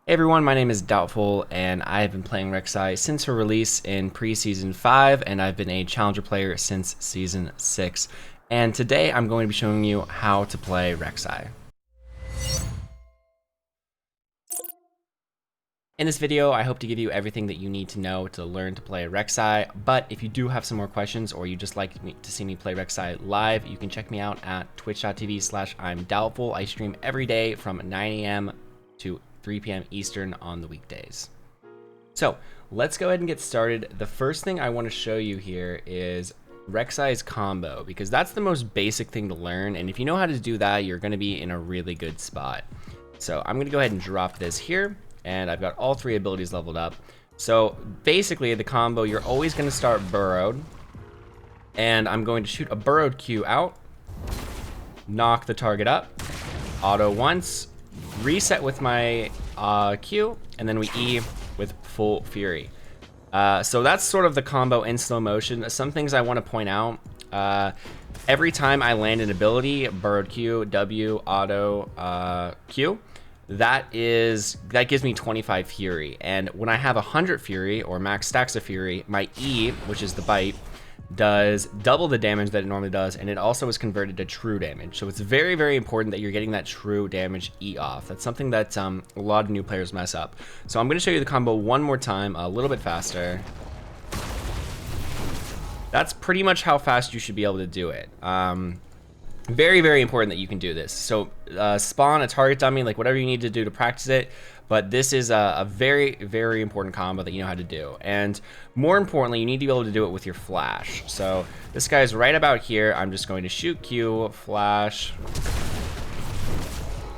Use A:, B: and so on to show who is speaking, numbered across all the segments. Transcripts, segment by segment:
A: Hey everyone, my name is Doubtfull, and I have been playing Rek'sai since her release in pre-season 5, and I've been a challenger player since season 6. And today I'm going to be showing you how to play Rek'sai. In this video, I hope to give you everything that you need to know to learn to play Rek'sai, but if you do have some more questions or you just like to see me play Rek'sai live, you can check me out at twitch.tv/I'mDoubtful. I stream every day from 9 a.m. to 3 p.m. Eastern on the weekdays. So let's go ahead and get started. The first thing I want to show you here is Rek'sai's combo, because that's the most basic thing to learn, and if you know how to do that, you're going to be in a really good spot. So I'm going to go ahead and drop this here, and I've got all 3 abilities leveled up. So basically the combo, you're always going to start burrowed, and I'm going to shoot a burrowed Q out, knock the target up, auto once, reset with my Q, and then we E with full fury. So that's sort of the combo in slow motion. Some things I want to point out. Every time I land an ability, burrowed Q, W, auto, Q, that gives me 25 fury. And when I have 100 fury or max stacks of fury, my E, which is the bite, does double the damage that it normally does, and it also is converted to true damage. So it's very, very important that you're getting that true damage E off. That's something that a lot of new players mess up. So I'm going to show you the combo one more time, a little bit faster. That's pretty much how fast you should be able to do it. Very, very important that you can do this. So spawn a target dummy, like whatever you need to do to practice it, but this is a very, very important combo that you know how to do. And more importantly, you need to be able to do it with your flash. So this guy's right about here. I'm just going to shoot Q, flash.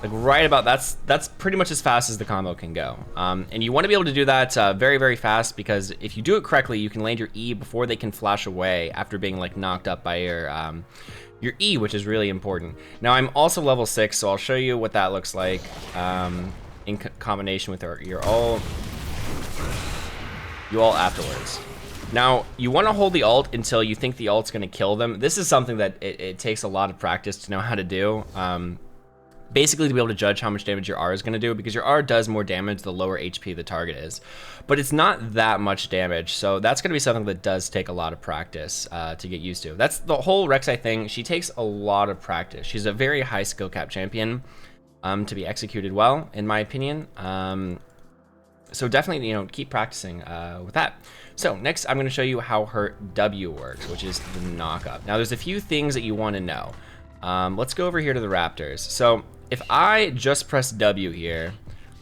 A: Like right about, that's pretty much as fast as the combo can go. And you want to be able to do that very, very fast, because if you do it correctly, you can land your E before they can flash away after being like knocked up by your E, which is really important. Now I'm also level 6, so I'll show you what that looks like in combination with your ult. You ult afterwards. Now you want to hold the ult until you think the ult's going to kill them. This is something that it takes a lot of practice to know how to do. Basically to be able to judge how much damage your R is going to do, because your R does more damage the lower HP the target is, but it's not that much damage. So that's going to be something that does take a lot of practice to get used to. That's the whole Rek'sai thing. She takes a lot of practice. She's a very high skill cap champion to be executed well, in my opinion. So definitely, you know, keep practicing with that. So next I'm going to show you how her W works, which is the knock up. Now there's a few things that you want to know. Let's go over here to the Raptors. So if I just press W here,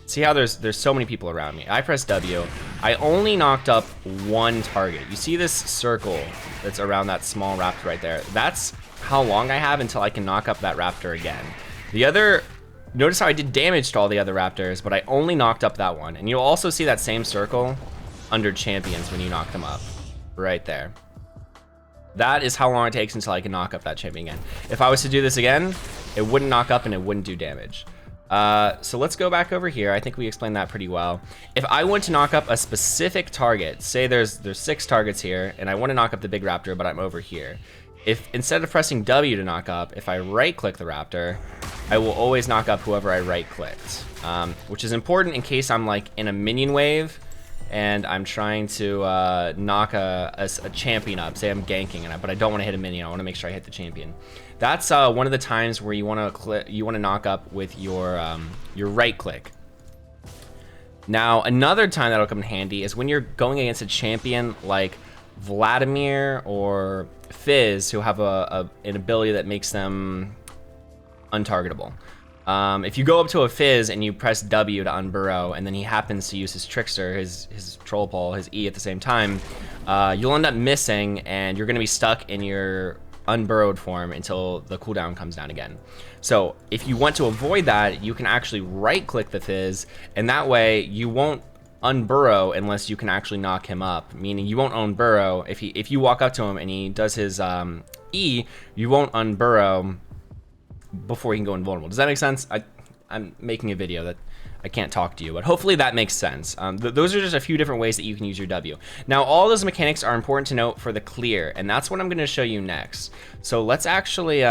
A: see how there's so many people around me. I press W, I only knocked up one target. You see this circle that's around that small raptor right there? That's how long I have until I can knock up that raptor again. Notice how I did damage to all the other raptors, but I only knocked up that one. And you'll also see that same circle under champions when you knock them up, right there. That is how long it takes until I can knock up that champion again. If I was to do this again, it wouldn't knock up and it wouldn't do damage. So let's go back over here. I think we explained that pretty well. If I want to knock up a specific target, say there's 6 targets here, and I want to knock up the big raptor, but I'm over here. If instead of pressing W to knock up, if I right-click the raptor, I will always knock up whoever I right-clicked, which is important in case I'm like in a minion wave and I'm trying to knock a champion up. Say I'm ganking, but I don't want to hit a minion. I want to make sure I hit the champion. That's one of the times where you want to knock up with your right click. Now another time that'll come in handy is when you're going against a champion like Vladimir or Fizz, who have an ability that makes them untargetable. If you go up to a Fizz and you press W to unburrow, and then he happens to use his Trickster, his Troll Pole, his E at the same time, you'll end up missing, and you're going to be stuck in your unburrowed form until the cooldown comes down again. So if you want to avoid that, you can actually right-click the Fizz, and that way you won't unburrow unless you can actually knock him up. Meaning you won't unburrow if you walk up to him and he does his E, you won't unburrow before he can go invulnerable. Does that make sense? I'm making a video that I can't talk to you, but hopefully that makes sense. Those are just a few different ways that you can use your W. Now all those mechanics are important to note for the clear, and that's what I'm going to show you next. So let's actually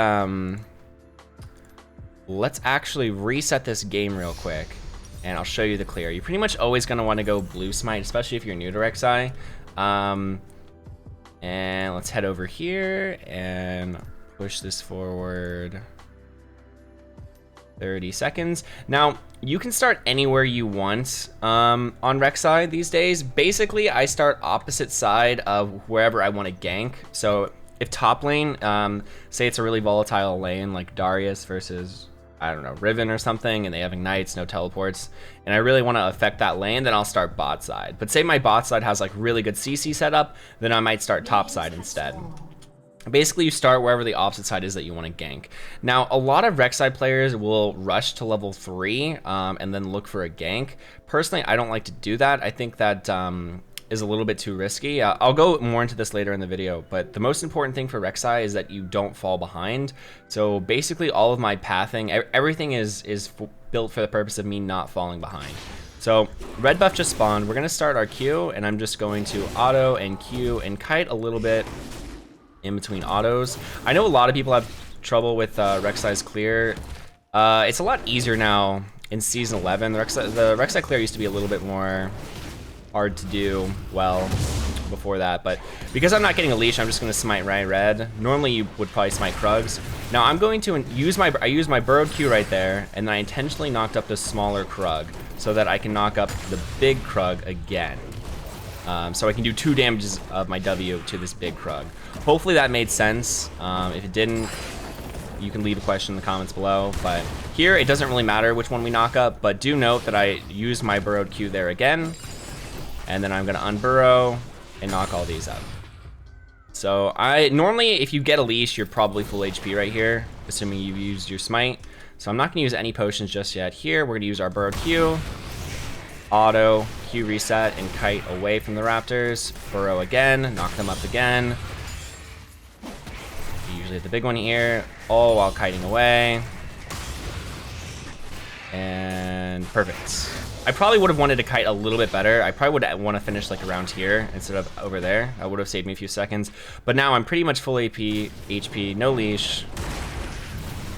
A: reset this game real quick, and I'll show you the clear. You're pretty much always going to want to go blue smite, especially if you're new to Rek'sai. And let's head over here and push this forward 30 seconds. Now, you can start anywhere you want on Rek'sai these days. Basically, I start opposite side of wherever I want to gank. So if top lane, say it's a really volatile lane like Darius versus, I don't know, Riven or something, and they have ignites, no teleports, and I really want to affect that lane, then I'll start bot side. But say my bot side has like really good CC setup, then I might start top side instead. Basically, you start wherever the opposite side is that you want to gank. Now, a lot of Rek'sai players will rush to level 3 and then look for a gank. Personally, I don't like to do that. I think that is a little bit too risky. I'll go more into this later in the video, but the most important thing for Rek'sai is that you don't fall behind. So basically, all of my pathing, everything is built for the purpose of me not falling behind. So red buff just spawned. We're going to start our Q, and I'm just going to auto and Q and kite a little bit in between autos. I know a lot of people have trouble with Rek'Sai's clear. It's a lot easier now in season 11. The Rek'Sai clear used to be a little bit more hard to do well before that, but because I'm not getting a leash, I'm just going to smite red. Normally you would probably smite Krugs. Now I'm going to use my burrowed Q right there, and then I intentionally knocked up the smaller Krug so that I can knock up the big Krug again. So I can do 2 damages of my W to this big Krug. Hopefully that made sense. If it didn't, you can leave a question in the comments below. But here, it doesn't really matter which one we knock up, but do note that I used my burrowed Q there again. And then I'm gonna unburrow and knock all these up. So normally, if you get a leash, you're probably full HP right here, assuming you've used your smite. So I'm not gonna use any potions just yet. Here, we're gonna use our burrowed Q, auto, Q reset, and kite away from the raptors. Burrow again, knock them up again. Usually hit the big one here, all while kiting away. And perfect. I probably would have wanted to kite a little bit better. I probably would want to finish like around here instead of over there. That would have saved me a few seconds. But now I'm pretty much full HP, no leash.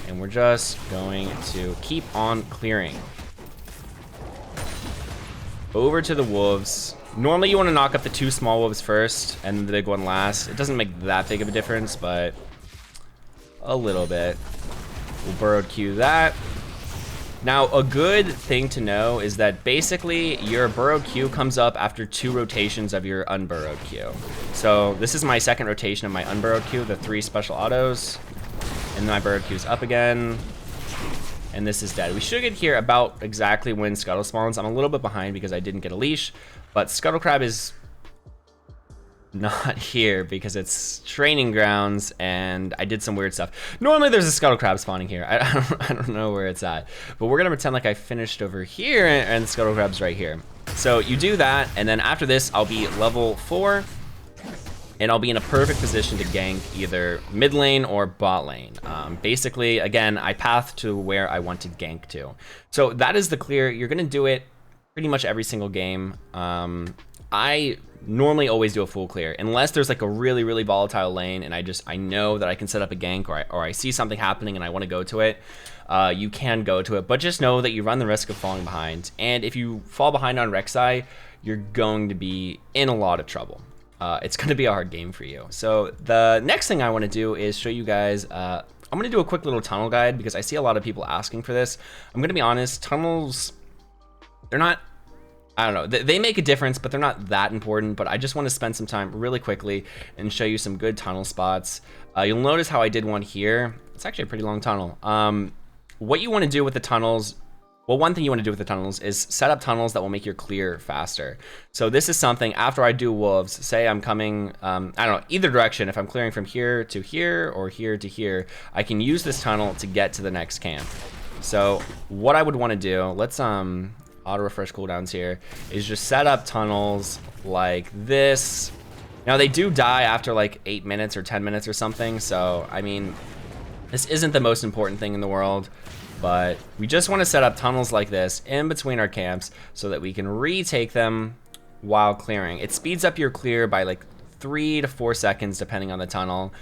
A: And we're just going to keep on clearing. Over to the wolves. Normally you want to knock up the 2 small wolves first and the big one last. It doesn't make that big of a difference, but a little bit. We'll burrowed Q that. Now, a good thing to know is that basically your burrowed Q comes up after 2 rotations of your unburrowed Q. So this is my second rotation of my unburrowed Q, the 3 special autos. And then my burrowed Q is up again. And this is dead. We should get here about exactly when Scuttle spawns. I'm a little bit behind because I didn't get a leash, but Scuttle Crab is not here because it's training grounds and I did some weird stuff. Normally there's a Scuttle Crab spawning here. I don't know where it's at, but we're gonna pretend like I finished over here and the Scuttle Crab's right here. So you do that, and then after this I'll be level 4 and I'll be in a perfect position to gank either mid lane or bot lane. Basically, again, I path to where I want to gank to. So that is the clear. You're gonna do it pretty much every single game. I normally always do a full clear unless there's like a really volatile lane and I know that I can set up a gank, or I see something happening and I want to go to it. You can go to it, but just know that you run the risk of falling behind, and if you fall behind on Rek'sai, you're going to be in a lot of trouble. It's going to be a hard game for you. So the next thing I want to do is show you guys, I'm going to do a quick little tunnel guide because I see a lot of people asking for this. I'm going to be honest, tunnels, they're not, I don't know, they make a difference, but they're not that important. But I just want to spend some time really quickly and show you some good tunnel spots. You'll notice how I did one here. It's actually a pretty long tunnel. What you want to do with the tunnels, well, one thing you want to do with the tunnels is set up tunnels that will make your clear faster. So this is something after I do wolves, say I'm coming, I don't know, either direction. If I'm clearing from here to here or here to here, I can use this tunnel to get to the next camp. So what I would want to do, let's auto refresh cooldowns here, is just set up tunnels like this. Now they do die after like 8 minutes or 10 minutes or something. So, I mean, this isn't the most important thing in the world, but we just want to set up tunnels like this in between our camps so that we can retake them while clearing. It speeds up your clear by like 3 to 4 seconds depending on the tunnel.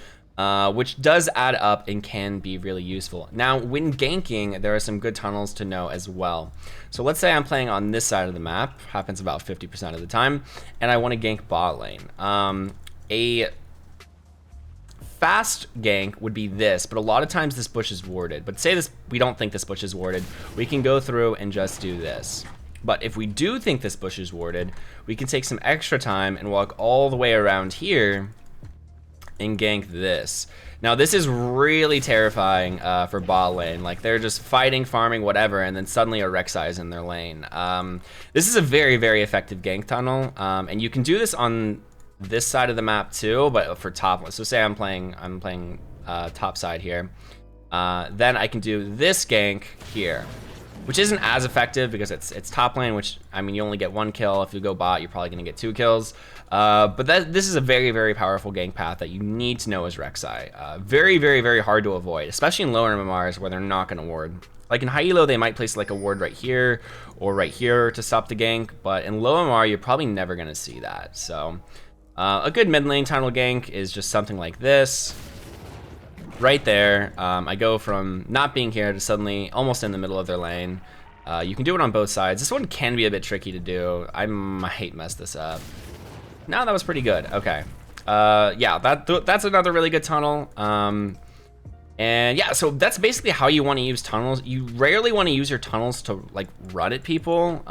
A: which does add up and can be really useful. Now, when ganking, there are some good tunnels to know as well. So let's say I'm playing on this side of the map, happens about 50% of the time, and I want to gank bot lane. A fast gank would be this, but a lot of times this bush is warded. But say this, we don't think this bush is warded, we can go through and just do this. But if we do think this bush is warded, we can take some extra time and walk all the way around here and gank this. Now this is really terrifying for bot lane. Like they're just fighting, farming, whatever, and then suddenly a Rek'Sai is in their lane. This is a very, very effective gank tunnel, and you can do this on this side of the map too, but for top. So say I'm playing top side here, then I can do this gank here, which isn't as effective because it's top lane, which, I mean, you only get 1 kill. If you go bot, you're probably gonna get 2 kills. But this is a very, very powerful gank path that you need to know as Rek'Sai. Very, very, very hard to avoid, especially in lower MMRs where they're not gonna ward. Like in high elo, they might place like a ward right here or right here to stop the gank, but in low MMR, you're probably never gonna see that. So a good mid lane tunnel gank is just something like this. Right there, I go from not being here to suddenly almost in the middle of their lane. You can do it on both sides. This one can be a bit tricky to do. I might mess this up. No, that was pretty good. Okay. Yeah, that's another really good tunnel. And yeah, so that's basically how you want to use tunnels. You rarely want to use your tunnels to like run at people,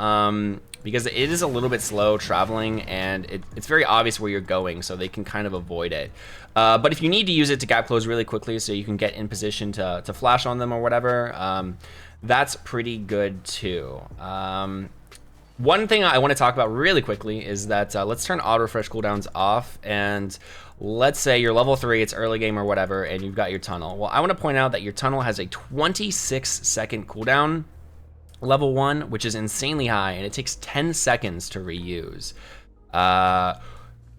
A: because it is a little bit slow traveling, and it's very obvious where you're going, so they can kind of avoid it. But if you need to use it to gap close really quickly so you can get in position to flash on them or whatever, that's pretty good too. One thing I want to talk about really quickly is that let's turn auto refresh cooldowns off, and let's say you're level 3, it's early game or whatever, and you've got your tunnel. Well, I want to point out that your tunnel has a 26-second cooldown, level 1, which is insanely high, and it takes 10 seconds to reuse,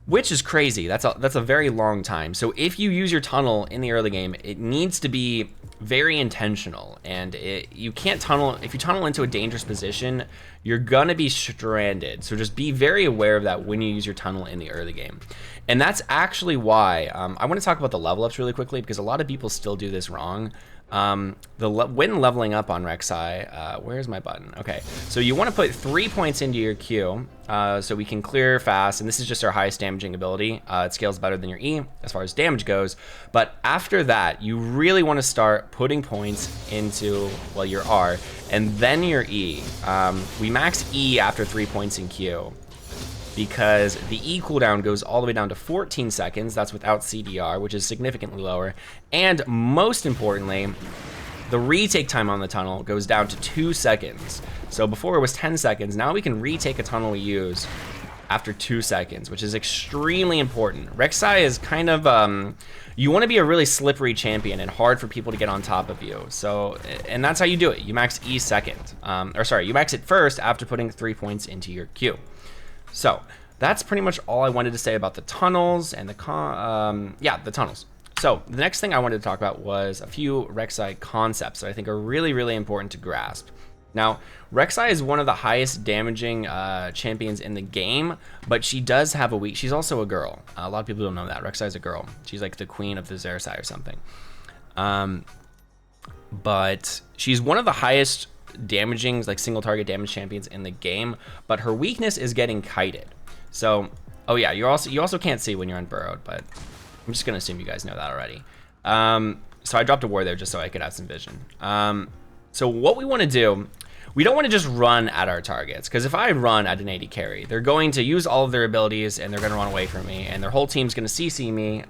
A: which is crazy. That's a very long time. So if you use your tunnel in the early game, it needs to be very intentional, and you can't tunnel. If you tunnel into a dangerous position, you're gonna be stranded. So just be very aware of that when you use your tunnel in the early game. And that's actually why I want to talk about the level ups really quickly, because a lot of people still do this wrong. When leveling up on Rek'Sai, where's my button? Okay, so you want to put 3 points into your Q, so we can clear fast, and this is just our highest damaging ability. It scales better than your E as far as damage goes, but after that, you really want to start putting points into, well, your R, and then your E. We max E after 3 points in Q, because the E cooldown goes all the way down to 14 seconds. That's without CDR, which is significantly lower. And most importantly, the retake time on the tunnel goes down to 2 seconds. So before it was 10 seconds, now we can retake a tunnel we use after 2 seconds, which is extremely important. Rek'Sai is kind of, you want to be a really slippery champion and hard for people to get on top of you. So, and that's how you do it. You max E second, you max it first after putting 3 points into your Q. So that's pretty much all I wanted to say about the tunnels and the tunnels. So the next thing I wanted to talk about was a few Rek'sai concepts that I think are really, really important to grasp. Now, Rek'Sai is one of the highest damaging champions in the game, but she does have a weak. She's also a girl. A lot of people don't know that. Rek'Sai is a girl. She's like the queen of the Zersai or something. But she's one of the highest damaging, like single target damage champions in the game, but her weakness is getting kited. So, oh yeah, you also can't see when you're unburrowed, but I'm just gonna assume you guys know that already. So I dropped a ward there just so I could have some vision. So what we want to do, we don't want to just run at our targets, because if I run at an 80 carry, they're going to use all of their abilities and they're going to run away from me, and their whole team's going to CC me,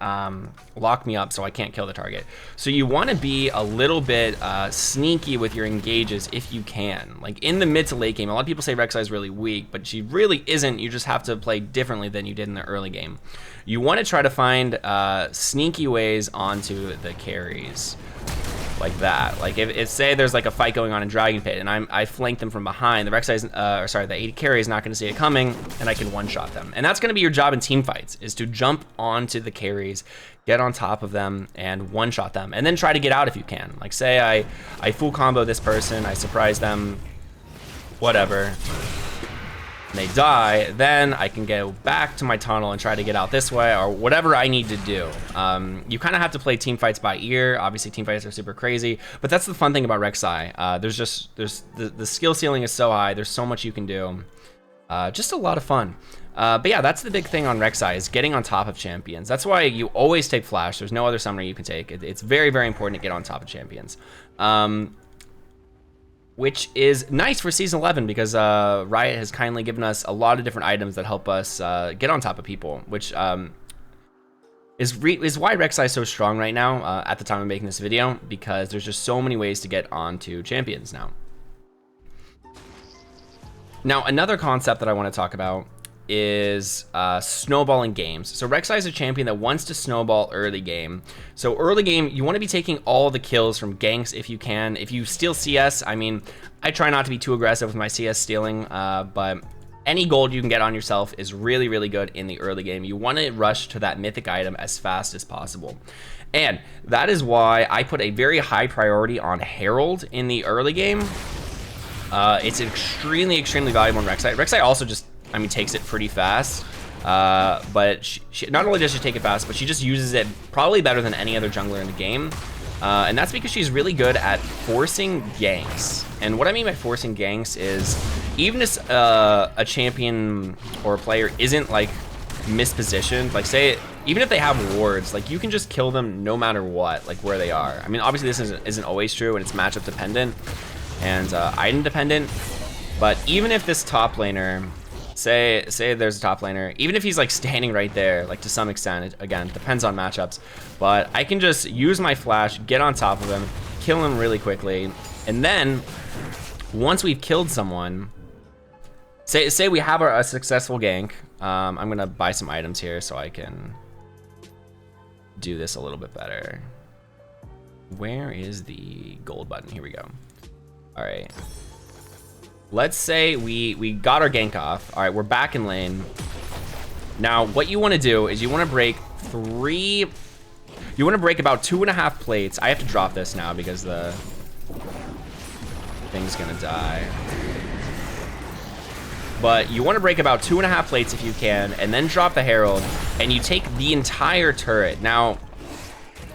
A: lock me up so I can't kill the target. So you want to be a little bit sneaky with your engages if you can. Like in the mid to late game, a lot of people say Rek'Sai is really weak, but she really isn't. You just have to play differently than you did in the early game. You want to try to find sneaky ways onto the carries. Like that. Like if say there's like a fight going on in Dragon Pit and I flank them from behind, the Rek'Sai's, the 80 carry is not going to see it coming, and I can one-shot them. And that's going to be your job in team fights, is to jump onto the carries, get on top of them, and one-shot them, and then try to get out if you can. Like say I full combo this person, I surprise them, whatever. and they die, then I can go back to my tunnel and try to get out this way or whatever I need to do. You kind of have to play team fights by ear. Obviously, team fights are super crazy, but that's the fun thing about Rek'sai. There's the skill ceiling is so high. There's so much you can do. Just a lot of fun. But yeah, that's the big thing on Rek'sai is getting on top of champions. That's why you always take Flash. There's no other summoner you can take. It's very, very important to get on top of champions. Which is nice for Season 11 because Riot has kindly given us a lot of different items that help us get on top of people, which is why Rek'sai is so strong right now at the time of making this video, because there's just so many ways to get onto champions now. Now, another concept that I want to talk about is snowballing games. So Rek'sai is a champion that wants to snowball early game. So early game, you want to be taking all the kills from ganks if you can. If you steal CS, I mean, I try not to be too aggressive with my CS stealing, but any gold you can get on yourself is really, really good in the early game. You want to rush to that mythic item as fast as possible. And that is why I put a very high priority on Herald in the early game. It's extremely, extremely valuable in Rek'sai. Rek'sai also just, I mean, takes it pretty fast, but she not only does she take it fast, but she just uses it probably better than any other jungler in the game, and that's because she's really good at forcing ganks. And what I mean by forcing ganks is, even if a champion or a player isn't like mispositioned, like say, even if they have wards, like you can just kill them no matter what, like where they are. I mean, obviously this isn't always true, and it's matchup dependent and item dependent, but even if this top laner, say there's a top laner, even if he's like standing right there, like to some extent, it, again, depends on matchups, but I can just use my flash, get on top of him, kill him really quickly, and then once we've killed someone, say we have a successful gank, I'm gonna buy some items here so I can do this a little bit better. Where is the gold button? Here we go. All right. Let's say we got our gank off. All right, we're back in lane. Now, what you want to do is you want to break about 2.5 plates. I have to drop this now because the thing's gonna die. But you want to break about 2.5 plates if you can, and then drop the Herald, and you take the entire turret. Now,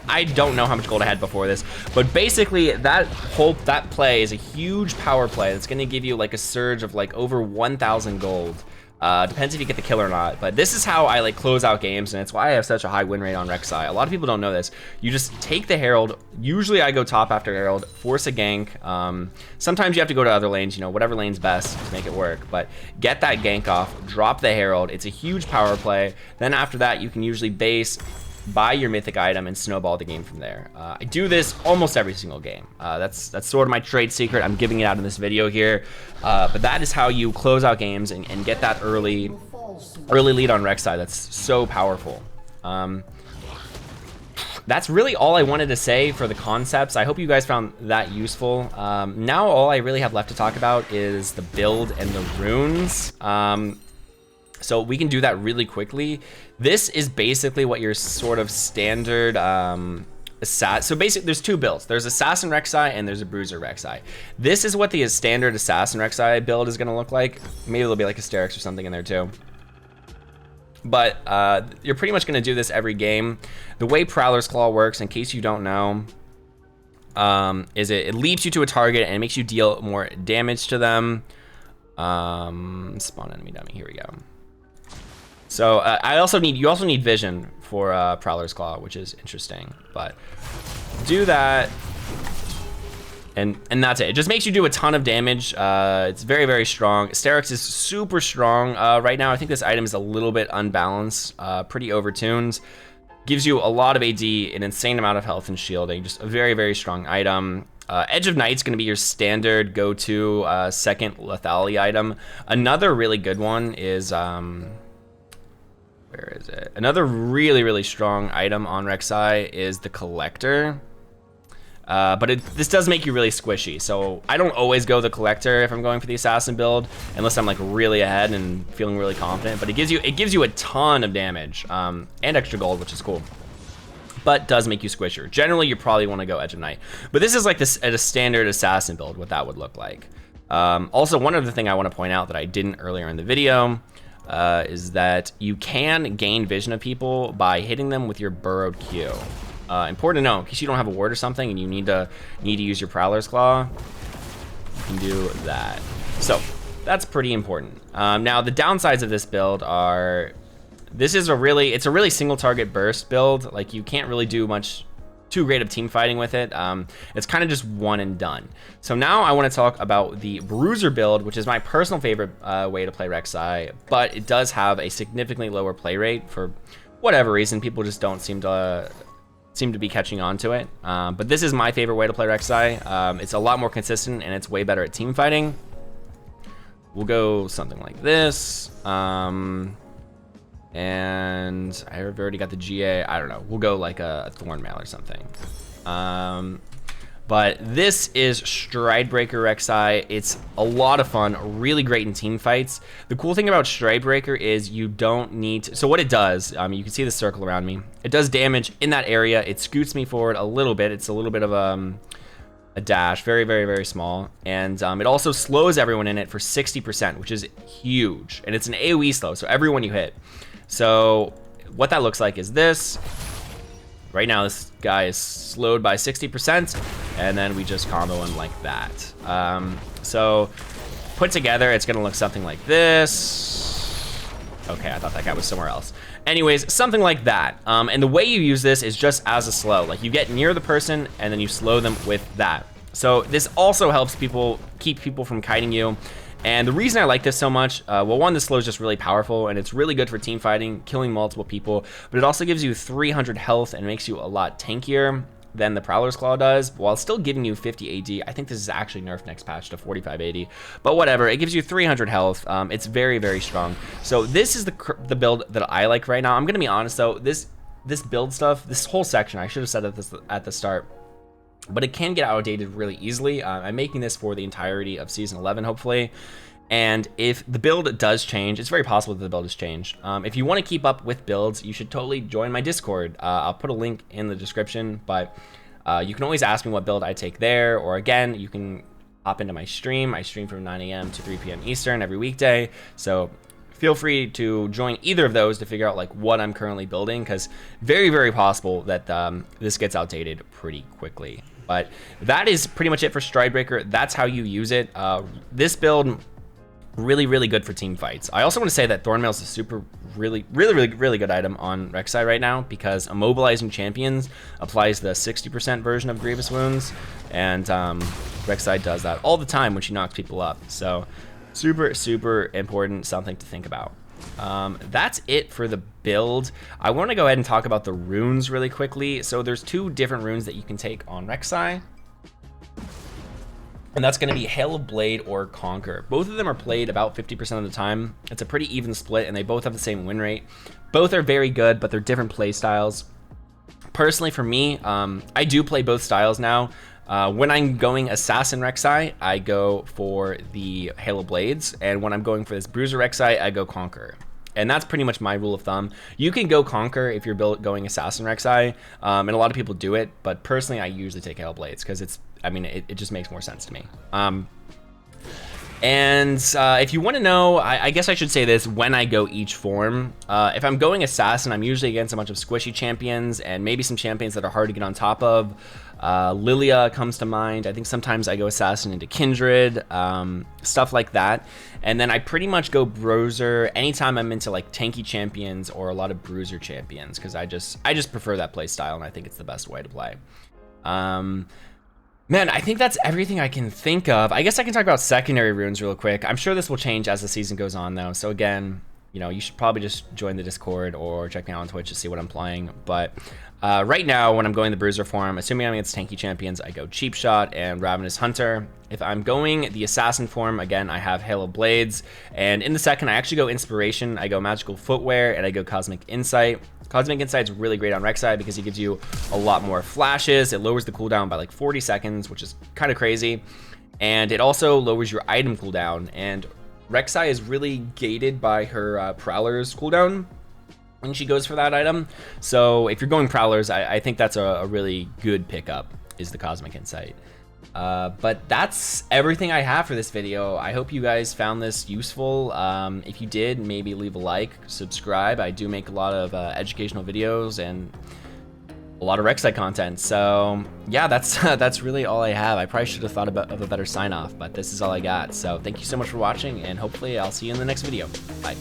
A: I don't know how much gold I had before this, but basically that play is a huge power play that's gonna give you like a surge of like over 1,000 gold. Depends if you get the kill or not, but this is how I like close out games, and it's why I have such a high win rate on Rek'sai. A lot of people don't know this. You just take the Herald. Usually I go top after Herald, force a gank. Sometimes you have to go to other lanes, you know, whatever lane's best to make it work, but get that gank off, drop the Herald. It's a huge power play. Then after that, you can usually base, buy your mythic item, and snowball the game from there. I do this almost every single game. That's sort of my trade secret. I'm giving it out in this video here, but that is how you close out games and get that early lead on Rek'sai. That's so powerful. That's really all I wanted to say for the concepts. I hope you guys found that useful. Now all I really have left to talk about is the build and the runes. So we can do that really quickly. This is basically what your sort of standard so basically there's two builds. There's Assassin Rek'sai and there's a Bruiser Rek'sai. This is what the standard Assassin Rek'sai build is gonna look like. Maybe there'll be like Asterix or something in there too. But you're pretty much gonna do this every game. The way Prowler's Claw works, in case you don't know, is it leaps you to a target and it makes you deal more damage to them. Spawn enemy dummy, here we go. So you also need vision for Prowler's Claw, which is interesting. But do that, and that's it. It just makes you do a ton of damage. It's very, very strong. Asterix is super strong right now. I think this item is a little bit unbalanced, pretty overtuned. Gives you a lot of AD, an insane amount of health and shielding. Just a very, very strong item. Edge of Night's gonna be your standard go-to second lethality item. Another really good one is where is it? Another really, really strong item on Rek'sai is the Collector. But this does make you really squishy. So I don't always go the Collector if I'm going for the Assassin build, unless I'm like really ahead and feeling really confident. But it gives you a ton of damage and extra gold, which is cool. But does make you squisher. Generally, you probably want to go Edge of Night. But this is like this at a standard Assassin build, what that would look like. Also, one other thing I want to point out that I didn't earlier in the video is that you can gain vision of people by hitting them with your burrowed Q. Important to know, in case you don't have a ward or something and you need to use your Prowler's Claw, you can do that. So that's pretty important. Now the downsides of this build are, it's a really single target burst build. Like, you can't really do much too great of team fighting with it. It's kind of just one and done. So now I want to talk about the Bruiser build, which is my personal favorite way to play Rek'Sai, but it does have a significantly lower play rate for whatever reason. People just don't seem to be catching on to it. But this is my favorite way to play Rek'Sai. It's a lot more consistent and it's way better at team fighting. We'll go something like this. And I've already got the GA. I don't know. We'll go like a Thornmail or something. But this is Stridebreaker Rek'Sai. It's a lot of fun, really great in team fights. The cool thing about Stridebreaker is you don't need to, so what it does, you can see the circle around me. It does damage in that area. It scoots me forward a little bit. It's a little bit of a dash, very, very, very small. And it also slows everyone in it for 60%, which is huge. And it's an AoE slow, so everyone you hit. So what that looks like is this. Right now, this guy is slowed by 60%, and then we just combo him like that. So put together, it's gonna look something like this. Okay, I thought that guy was somewhere else. Anyways, something like that. And the way you use this is just as a slow. Like, you get near the person, and then you slow them with that. So this also helps keep people from kiting you. And the reason I like this so much, well, one, the slow is just really powerful, and it's really good for team fighting, killing multiple people, but it also gives you 300 health and makes you a lot tankier than the Prowler's Claw does, while still giving you 50 AD. I think this is actually nerfed next patch to 45 AD, but whatever, it gives you 300 health. It's very, very strong. So this is the build that I like right now. I'm gonna be honest though, this build stuff, this whole section, I should have said this at the start, but it can get outdated really easily. I'm making this for the entirety of Season 11, hopefully. And if the build does change, it's very possible that the build has changed. If you want to keep up with builds, you should totally join my Discord. I'll put a link in the description, but you can always ask me what build I take there, or again, you can hop into my stream. I stream from 9 a.m. to 3 p.m. Eastern every weekday. So feel free to join either of those to figure out like what I'm currently building, because very, very possible that this gets outdated pretty quickly. But that is pretty much it for Stridebreaker. That's how you use it. This build, really, really good for team fights. I also want to say that Thornmail is a really good item on Rek'Sai right now, because immobilizing champions applies the 60% version of Grievous Wounds, and Rek'Sai does that all the time when she knocks people up. So super, super important, something to think about. That's it for the build. I want to go ahead and talk about the runes really quickly. So there's two different runes that you can take on Rek'Sai, and that's going to be Hail of Blade or Conquer. Both of them are played about 50% of the time. It's a pretty even split, and they both have the same win rate. Both are very good, but they're different play styles. Personally, for me, I do play both styles now. When I'm going Assassin Rek'Sai, I go for the Hail of Blades, and when I'm going for this Bruiser Rek'Sai, I go Conquer. And that's pretty much my rule of thumb. You can go Conquer if you're going Assassin Rek'Sai, and a lot of people do it, but personally, I usually take Hail of Blades, because it just makes more sense to me. If you want to know, I guess I should say this when I go each form. If I'm going Assassin, I'm usually against a bunch of squishy champions and maybe some champions that are hard to get on top of. Lilia comes to mind. I think sometimes I go Assassin into Kindred, stuff like that. And then I pretty much go Bruiser anytime I'm into like tanky champions or a lot of Bruiser champions, because I just prefer that play style, and I think it's the best way to play. Man, I think that's everything I can think of. I guess I can talk about secondary runes real quick. I'm sure this will change as the season goes on, though. So again, you should probably just join the Discord or check me out on Twitch to see what I'm playing. But right now, when I'm going the Bruiser form, assuming I'm against tanky champions, I go Cheap Shot and Ravenous Hunter. If I'm going the Assassin form, again, I have Hail of Blades. And in the second, I actually go Inspiration, I go Magical Footwear, and I go Cosmic Insight. Cosmic Insight is really great on Rek'Sai because it gives you a lot more flashes. It lowers the cooldown by like 40 seconds, which is kind of crazy. And it also lowers your item cooldown. And Rek'Sai is really gated by her Prowler's cooldown when she goes for that item. So if you're going Prowlers, I think that's a really good pickup, is the Cosmic Insight. But that's everything I have for this video. I hope you guys found this useful. If you did, maybe leave a like, subscribe. I do make a lot of educational videos and a lot of Rek'sai content. So yeah, that's really all I have. I probably should have thought of a better sign off, but this is all I got. So thank you so much for watching, and hopefully I'll see you in the next video. Bye.